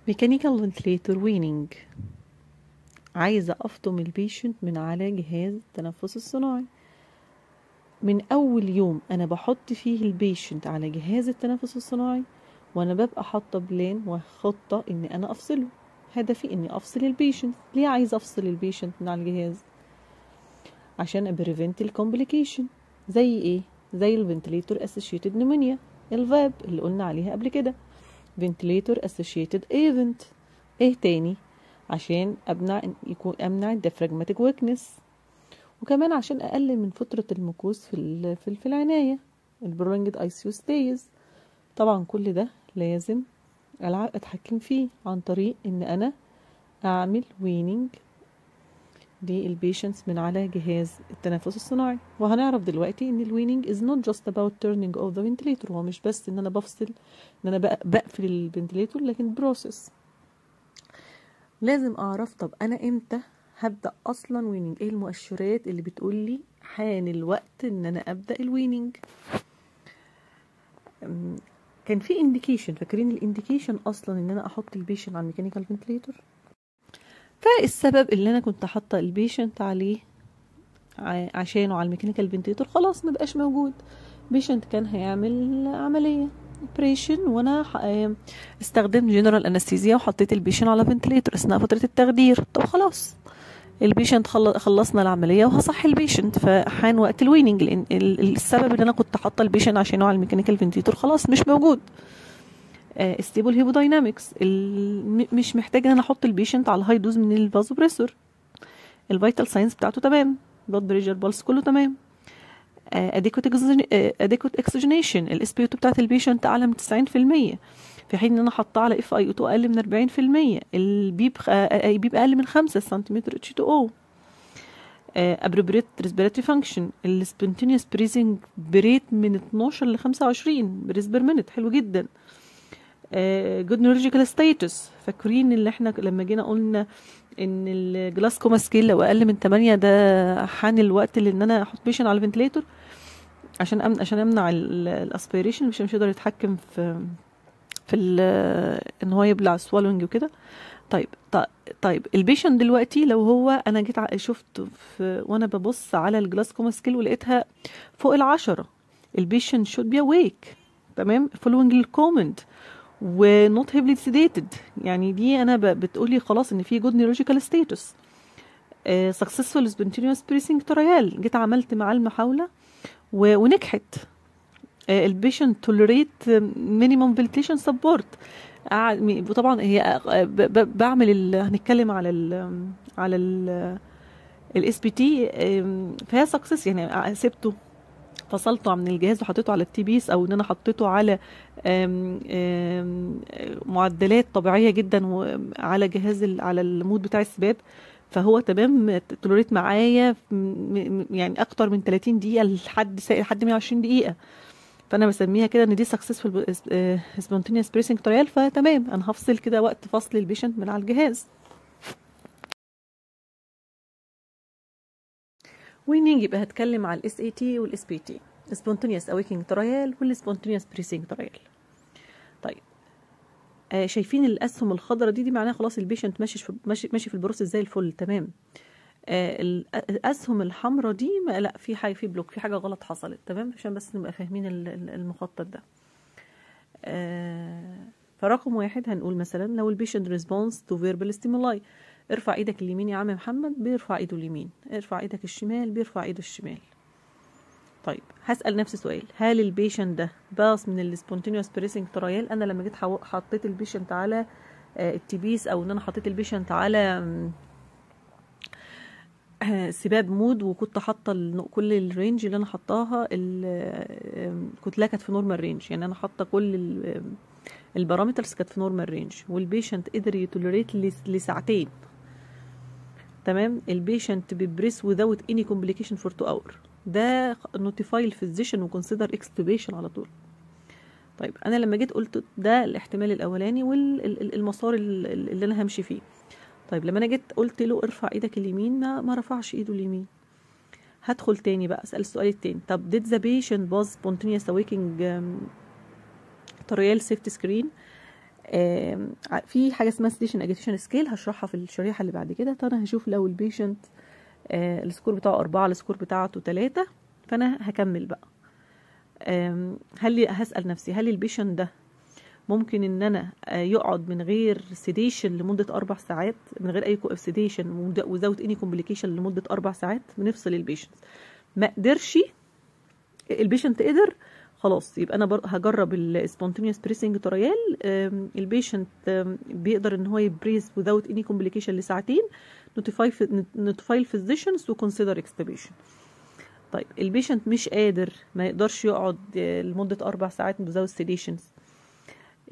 ميكانيكال فنتليتور ويننج. عايزة أفطم البيشنت من على جهاز التنفس الصناعي. من أول يوم أنا بحط فيه البيشنت على جهاز التنفس الصناعي وأنا ببقى حاطة بلان وخطة إن أنا أفصله. هدفي إني أفصل البيشنت. ليه عايزة أفصل البيشنت من على الجهاز؟ عشان أبريفنت الكومبليكيشن. زي إيه؟ زي الفنتليتور اسوشيتد نيمونيا، الفاب اللي قلنا عليها قبل كده، فنتليتور اسوشيتد ايفنت. ايه تاني؟ عشان امنع الديافراجماتيك ويكنس، وكمان عشان اقلل من فترة المكوث في العناية، البرولونجد اي سي يو ستيز. طبعا كل ده لازم اتحكم فيه عن طريق ان انا اعمل ويننج للبيشنتس من على جهاز التنفس الصناعي. وهنعرف دلوقتي ان الويننج is not just about turning off the ventilator. هو مش بس ان انا بفصل، ان انا بقفل الفنتليتور، لكن بروسيس. لازم اعرف طب انا امتى هبدأ اصلا ويننج؟ ايه المؤشرات اللي بتقول لي حان الوقت ان انا ابدأ الويننج؟ كان في انديكيشن، فاكرين الانديكيشن اصلا ان انا احط البيشنت على الميكانيكال فنتليتور؟ فالسبب اللي انا كنت حاطه البيشنت عليه عشانه على الميكانيكال فنتليتور خلاص مبقاش موجود. بيشنت كان هيعمل عمليه اوبريشن وانا استخدمت جنرال انستيزيا وحطيت البيشنت على فنتليتور اثناء فتره التخدير. طب خلاص البيشنت خلصنا العمليه وهصحي البيشنت، فحان وقت الويننج لان السبب اللي انا كنت حاطه البيشنت عشانه على الميكانيكال فنتليتور خلاص مش موجود. ستيبل هيموداينامكس، مش محتاج ان انا احط البيشنت على هاي دوز من الفازوبريسور. الفيتال ساينس بتاعته تمام، بلاد بريشر بالس كله تمام. اديكوت اكسجينيشن، الاس بي او 2 بتاعت البيشنت اعلى من 90%، في حين ان انا حاطاه على اف اي او 2 اقل من 40%. البيب اقل من 5 سنتيمتر اتش 2 او. ابروبريت ريسبيراتوري فانكشن، السبونتينيوس بريزنج بريت من 12 ل 25 بريس بير مينت، حلو جدا. جود نيورولوجيكال ستاتس، فاكرين اللي احنا لما جينا قلنا ان الجلاسكوما سكيل لو اقل من 8 ده حان الوقت اللي ان انا احط بيشن على الفنتليتور عشان امنع الاسبيريشن، مش هيقدر يتحكم في ان هو يبلع سوالونج وكده. طيب البيشن دلوقتي لو هو انا جيت شفت وانا ببص على الجلاسكوما سكيل ولقيتها فوق 10، البيشن should be awake، تمام، following الكومنت ونوت هيفلي سيديتد. يعني دي انا بتقولي خلاص ان في جود نيورولوجيكال ستاتس. سكسسفول سبونتينيوس بريسنج ترايال، جيت عملت معاه المحاوله ونجحت. البيشنت توليريت مينيمم فنتيليشن سبورت. وطبعا هي بعمل هنتكلم على الاس بي تي، فهي سكسس. يعني سبته فصلته من الجهاز وحطيته على التي بيس، او ان انا حطيته على معدلات طبيعيه جدا وعلى جهاز على المود بتاع السباب، فهو تمام تولوريت معايا يعني اكتر من 30 دقيقه لحد 120 دقيقه. فانا بسميها كده ان دي سكسسفول سبونتينيوس بريسنج ترايل. فتمام انا هفصل كده وقت فصل البيشنت من على الجهاز. ويننج يبقى هتكلم على الاس اي تي والاس بي تي، سبونتينيوس اويكينج ترايل والسبونتينيوس بريسنج ترايل. طيب شايفين الاسهم الخضراء دي معناها خلاص البيشنت ماشي في البروسيس زي الفل، تمام. الاسهم الحمراء دي لا، في حاجه، في بلوك، في حاجه غلط حصلت، تمام، عشان بس نبقى فاهمين المخطط ده. فرقم 1 هنقول مثلا لو البيشنت ريسبونس تو فيربال ستيمولاي، ارفع ايدك اليمين يا عم محمد، بيرفع ايده اليمين. ارفع ايدك الشمال، بيرفع ايده الشمال. طيب هسأل نفسي سؤال، هل البيشنت ده باص من السبونتينيوس بريسنج ترايل؟ انا لما جيت حطيت البيشنت على التبيس، او ان انا حطيت البيشنت على سباب مود، وكنت حاطه كل الرينج اللي انا حطاها كنت كانت في نورمال رينج، يعني انا حاطه كل البارامترز كانت في نورمال رينج، والبيشنت قدر يتوليريت لساعتين، تمام. البيشنت بيبريس without any complication for 2 hours، ده نوتيفاي الفيزيشن وكونسيدر اكستوبيشن على طول. طيب انا لما جيت قلت ده الاحتمال الاولاني والمسار اللي انا همشي فيه. طيب لما انا جيت قلت له ارفع ايدك اليمين، ما رفعش ايده اليمين. هدخل تاني بقى اسال السؤال التاني. طب did the patient was spontaneous awakening تريال سيفت سكرين؟ في حاجه اسمها sedation agitation scale هشرحها في الشريحه اللي بعد كده. فانا هشوف لو البيشنت السكور بتاعه 4، السكور بتاعته 3، فانا هكمل بقى. هسال نفسي هل البيشنت ده ممكن ان انا يقعد من غير سيديشن لمده 4 ساعات، من غير اي سيديشن وزاوت اني كومبليكيشن لمده 4 ساعات؟ بنفصل البيشنت. ما قدرش البيشنت قدر خلاص، يبقى انا هجرب السبونتينيوس بريسنج تريال. البيشنت بيقدر ان هو يبريز without any complication لساعتين، notify الفيزيشنز وكونسيدر اكستبيشن. طيب البيشنت مش قادر، ما يقدرش يقعد لمده 4 ساعات without sedation،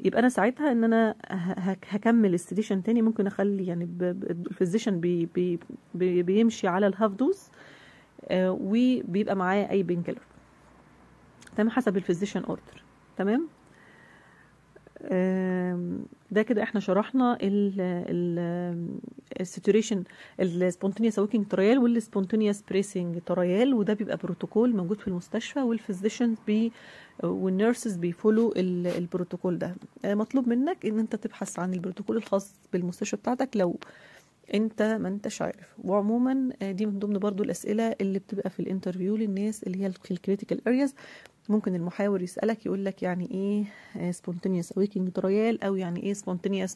يبقى انا ساعتها ان انا هكمل السيديشن تاني. ممكن اخلي يعني الفيزيشن بيمشي على الهاف دوز وبيبقى معاه اي بين كيلر، تمام، حسب الفيزيشن اوردر. تمام. ده كده احنا شرحنا السيتوريشن السبونتينيوس اويكينج تريال والسبونتينيوس بريسنج تريال، وده بيبقى بروتوكول موجود في المستشفى، والفيزيشنز والنيرسز بيفولو البروتوكول ده. مطلوب منك ان انت تبحث عن البروتوكول الخاص بالمستشفى بتاعتك لو انت ما انتش عارف. وعموما دي من ضمن برضو الاسئله اللي بتبقى في الانترفيو للناس اللي هي في الكريتيكال ارياز. ممكن المحاور يسألك يقول لك يعني ايه spontaneous awakening trial او يعني ايه spontaneous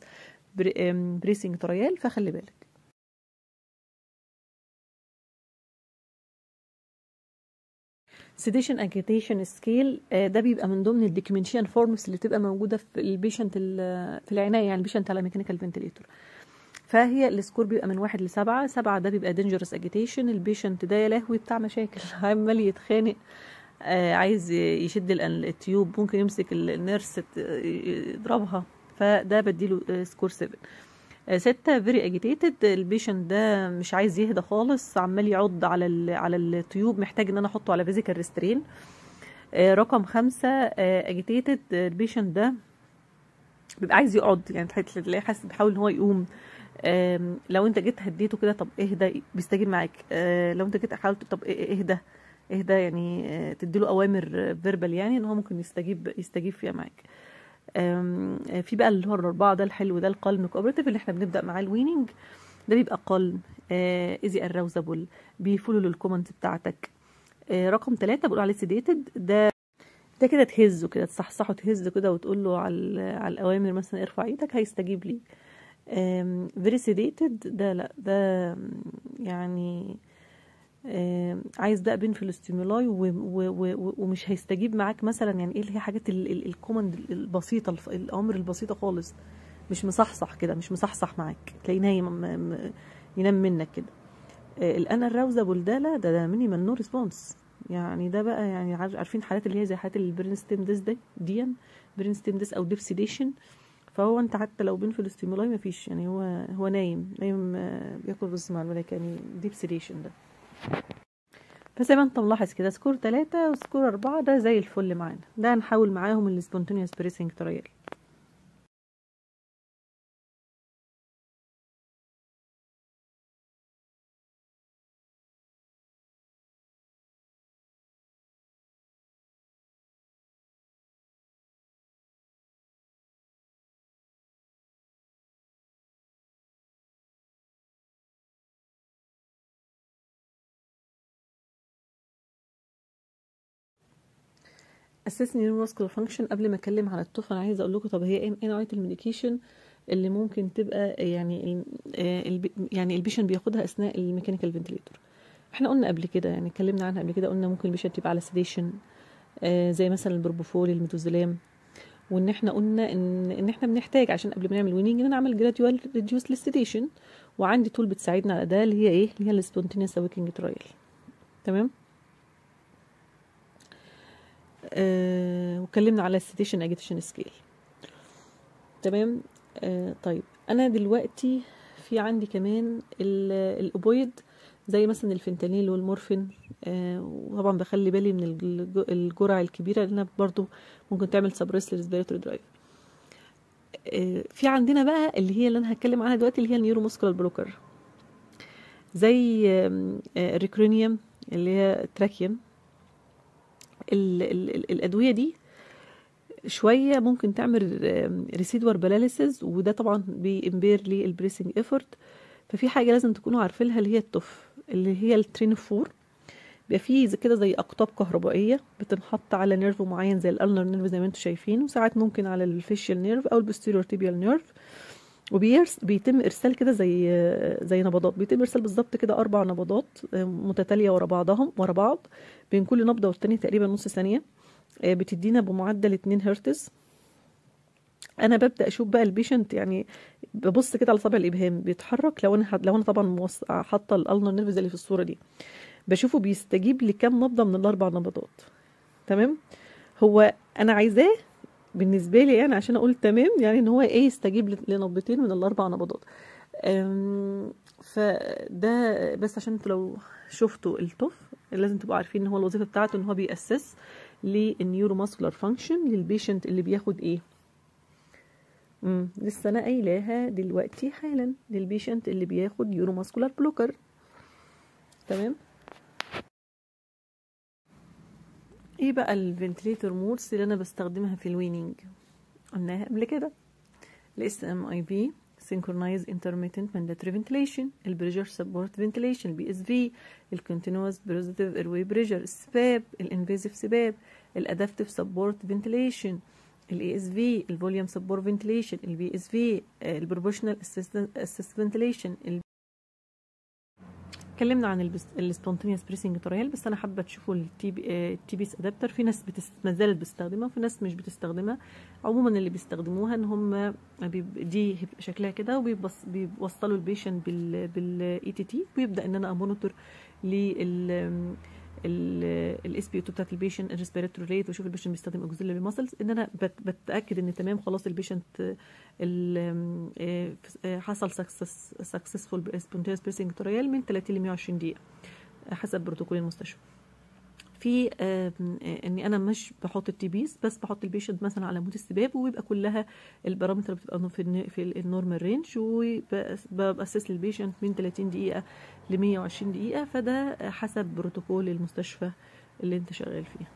bracing trial، فخلي بالك. sedation agitation scale ده بيبقى من ضمن الدوكيومنتيشن فورمز اللي بتبقى موجوده في البيشنت في العنايه، يعني البيشنت على ميكانيكال فنتليتور. فهي السكور بيبقى من 1 ل7. 7 ده بيبقى dangerous agitation، البيشنت ده يا لهوي بتاع مشاكل عمال يتخانق، عايز يشد التيوب، ممكن يمسك النيرس يضربها، فده بديله سكور 7. 6 فيري اجيتيتد، البيشنت ده مش عايز يهدى خالص، عمال يعض على التيوب، محتاج ان انا احطه على فيزيكال ريسترين. رقم 5 اجيتيتد، البيشنت ده بيبقى عايز يقعد، يعني تلاقيه حاسس بيحاول ان هو يقوم. لو انت جيت هديته كده طب اهدى بيستجيب معاك، لو انت جيت حاولت طب اهدى يعني تديله اوامر فيربال، يعني ان هو ممكن يستجيب فيها معاك. في بقى اللي هو الاربعه ده الحلو ده القلم كوبريتيف اللي احنا بنبدا معاه الويننج، ده بيبقى قلم ايزي اراوزابل، بيفولو للكومنت بتاعتك. رقم 3 بيقولوا عليه سيديتد، ده كده تهزه كده، تصحصحه تهزه كده وتقول له على الاوامر، مثلا ارفع ايدك هيستجيب ليك. فيري سيديتد ده لا، ده يعني عايز بقى بين في الاستيمولاي ومش هيستجيب معاك، مثلا يعني ايه اللي هي حاجات الكوماند البسيطه، الامر البسيطه خالص، مش مصحصح كده، مش مصحصح معاك، تلاقيه نايم ينام منك كده. الانا الراوزابل ده لا، ده مينيمال نو ريسبونس، يعني ده بقى يعني عارفين حالات اللي هي زي حالات البرينستيم ديس دي برينستيم ديس او ديبسيديشن، فهو انت حتى لو بين في الاستيمولاي مفيش، يعني هو نايم بياكل رز مع الملائكه، يعني ديبسيديشن ده. فزي ما انت ملاحظ كده سكور 3 وسكور 4 ده زي الفل معانا، ده هنحاول معاهم السبونتينيوس بريسنج تريال. اساس نيوروماسكولار فانكشن. قبل ما اتكلم على الطفل انا عايزه اقول لكم طب هي ايه نوعيه الميديكيشن اللي ممكن تبقى يعني يعني البيشنت بياخدها اثناء الميكانيكال فنتليتور. احنا قلنا قبل كده، يعني اتكلمنا عنها قبل كده، قلنا ممكن البيشنت يبقى على سيديشن زي مثلا البروبوفول الميتوزولام، وان احنا قلنا ان احنا بنحتاج عشان قبل ما نعمل ويننج ان نعمل جراديوال ريديوس للسيديشن، وعندي تول بتساعدنا على ده اللي هي ايه، اللي هي السبونتينيوس اويكينج ترايل. تمام. واتكلمنا على السيديشن اجيتيشن سكيل. تمام. طيب انا دلوقتي في عندي كمان الاوبويد زي مثلا الفنتانيل والمورفين، وطبعا بخلي بالي من الجرعه الكبيره لانها برضو ممكن تعمل سبريس للريسبيراتوري درايف. في عندنا بقى اللي هي اللي انا هتكلم عنها دلوقتي اللي هي النيوروماسكولار بلوكر، زي الريكرونيوم اللي هي تراكيان. الادويه دي شويه ممكن تعمل ريسيدوار باراليسيس، وده طبعا بيمبير للبريسنج ايفورت. ففي حاجه لازم تكونوا عارفينها اللي هي التوف، اللي هي الترينوفور. بيبقى فيه كده زي اقطاب كهربائيه بتنحط على نيرف معين زي الالنر نيرف زي ما انتم شايفين، وساعات ممكن على الفيشيال نيرف او البوستيريور تيبيال نيرف. بيتم ارسال كده زي نبضات، بيتم ارسال بالظبط كده 4 نبضات متتاليه ورا بعض، بين كل نبضه والتانيه تقريبا نص ثانيه، بتدينا بمعدل 2 هرتز. انا ببدا اشوف بقى البيشنت، يعني ببص كده على صابع الابهام بيتحرك. لو انا طبعا حاطه الالنر نيرف زي اللي في الصوره دي، بشوفه بيستجيب لكام نبضه من ال4 نبضات. تمام. هو انا عايزاه بالنسبه لي يعني عشان اقول تمام، يعني ان هو يستجيب لنبضتين من ال4 نبضات. فده بس عشان انتوا لو شفتوا التوف لازم تبقوا عارفين ان هو الوظيفه بتاعته ان هو بيأسس للنيورو ماسكولار فانكشن للبيشنت اللي بياخد ايه. لسه انا قايلاها دلوقتي حالا، للبيشنت اللي بياخد نيورو ماسكولار بلوكر. تمام. ايه بقى الفنتليتور مودز اللي انا بستخدمها في الويننج؟ قلناها قبل كده. الاس ام اي في synchronized intermittent mandatory ventilation، البريشر سبورت فنتيليشن البي اس في، الكونتينوس بوزيتيف ايروي بريشر السباب، الانفيزيف سباب، الادابتيف سبورت فنتيليشن الاي اس في، الفوليوم سبورت فنتيليشن البي اس في، البروبورشنال اسيست فنتيليشن. اتكلمنا عن السبونتينيوس بريسنج ترايل، بس انا حابه تشوفوا التي بيس ادابتر. في ناس ما زالت بتستخدمها وفي ناس مش بتستخدمها. عموما اللي بيستخدموها ان هم دي شكلها كده، وبيوصلوا البيشنت بالاي تي تي، ويبدا ان انا امونيتور لل الاس بي او 2 بتاعت البيشنت، الريسبيراتوري ريت، واشوف البيشنت بيستخدم اوكسيلري ماسلز، ان انا بتاكد ان تمام خلاص البيشنت حصل سكسسفول سبونتينيوس بريسنج ترايل من 30 ل 120 دقيقه حسب بروتوكول المستشفى. في اني انا مش بحط التي بيس بس، بحط البيشنت مثلا على مود السباب، ويبقى كلها البارامتر بتبقى في النورمال رينج، وباسس للبيشنت من 30 دقيقه ل 120 دقيقه. فده حسب بروتوكول المستشفى اللي انت شغال فيه.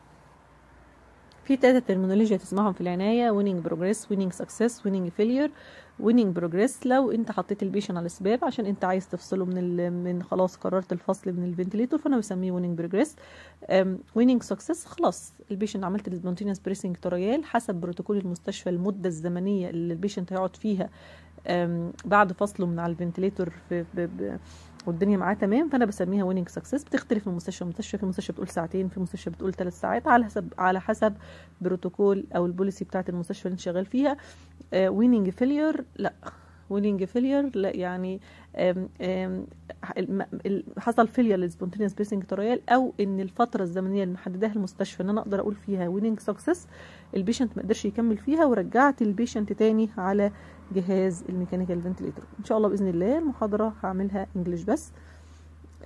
في 3 ترمينولوجيا تسمعهم في العنايه: ويننج بروجريس، ويننج سكسس، ويننج فيلير. ويننج بروجريس لو انت حطيت البيشن على السباب عشان انت عايز تفصله من خلاص قررت الفصل من الفنتليتور، فانا بسميه ويننج بروجريس. ويننج سكسس خلاص البيشن عملت السبونتينيوس بريسنج ترايل حسب بروتوكول المستشفى، المده الزمنيه اللي البيشنت هيقعد فيها بعد فصله من على الفنتليتور والدنيا معاه تمام، فانا بسميها ويننج سكسس. بتختلف من مستشفى لمستشفى، في مستشفى بتقول ساعتين، في مستشفى بتقول 3 ساعات، على حسب بروتوكول او البوليسي بتاعه المستشفى اللي انت شغال فيها. ويننج فيلير لا، ويننج فيلير لا، يعني حصل فيلير للسبونتينيوس بريسنج ترايل، او ان الفتره الزمنيه اللي محددها المستشفى ان انا اقدر اقول فيها ويننج سكسس البيشنت ما قدرش يكمل فيها، ورجعت البيشنت تاني على جهاز الميكانيكال فنتليتور. ان شاء الله باذن الله المحاضره هعملها انجليش بس،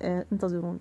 انتظروني.